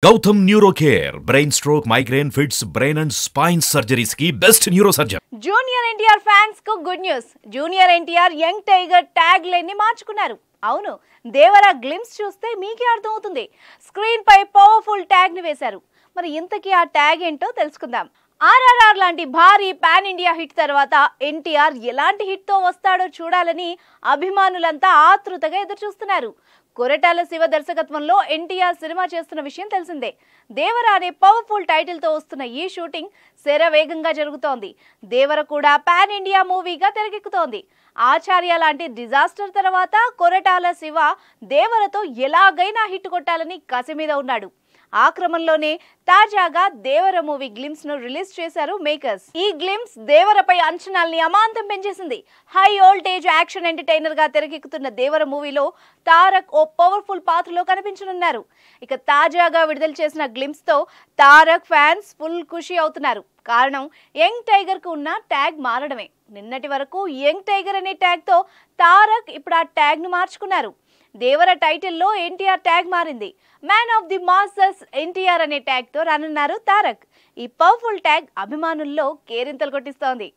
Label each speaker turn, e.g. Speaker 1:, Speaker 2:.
Speaker 1: Gautam Neurocare, brain stroke, migraine, fits, brain and spine surgeries की best neurosurgeon.
Speaker 2: Junior NTR fans కు good news. Junior NTR young tiger tag line ని మార్చుకున్నారు. అవును, Devara glimpse చూస్తే మీకే అర్థమవుతుంది. స్క్రీన్ పై పవర్ఫుల్ ట్యాగ్ ని వేశారు. మరి ఇంతకీ ఆ ట్యాగ్ ఏంటో తెలుసుకుందాం. ఆర్ఆర్ఆర్ లాంటి భారీ పాన్ ఇండియా హిట్ తర్వాత ఎన్టీఆర్ ఎలాంటి హిట్ తో వస్తాడో చూడాలని అభిమానులంతా ఆతృతగా ఎదురుచూస్తున్నారు. కొరటాల శివ దర్శకత్వంలో ఎన్టీఆర్ సినిమా చేస్తున్న విషయం తెలిసిందే. దేవర అనే పవర్ఫుల్ టైటిల్ తో వస్తున్న ఈ షూటింగ్ శరవేగంగా జరుగుతోంది. దేవర కూడా పాన్ ఇండియా మూవీగా తెరకెక్కుతోంది. ఆచార్య లాంటి డిజాస్టర్ తర్వాత కొరటాల శివ దేవరతో ఎలాగైనా హిట్ కొట్టాలని కసి మీద ఉన్నాడు. ఆ క్రమంలోనే తాజాగా దేవర మూవీ గ్లిమ్స్ ను రిలీజ్ చేశారు మేకర్స్. ఈ గ్లిమ్స్ దేవరపై అంచనాల్ని అమాంతం పెంచేసింది. హై వోల్టేజ్ యాక్షన్ ఎంటర్టైనర్ గా తెరకెక్కుతున్న దేవర మూవీలో తారక్ ఓ పవర్ఫుల్ పాత్రలో కనిపించనున్నారు. ఇక తాజాగా విడుదల చేసిన గ్లిమ్స్ తో తారక్ ఫ్యాన్స్ ఫుల్ ఖుషి అవుతున్నారు. కారణం యంగ్ టైగర్ కు ఉన్న ట్యాగ్ మారడమే. నిన్నటి వరకు యంగ్ టైగర్ అనే ట్యాగ్ తో తారక్ ఇప్పుడు ఆ ట్యాగ్ ను మార్చుకున్నారు. దేవర టైటిల్లో ఎన్టీఆర్ ట్యాగ్ మారింది. Man of the masses NTR అనే ట్యాగ్ తో రానున్నారు తారక్. ఈ పవర్ఫుల్ ట్యాగ్ అభిమానుల్లో కేరింతలు కొట్టిస్తోంది.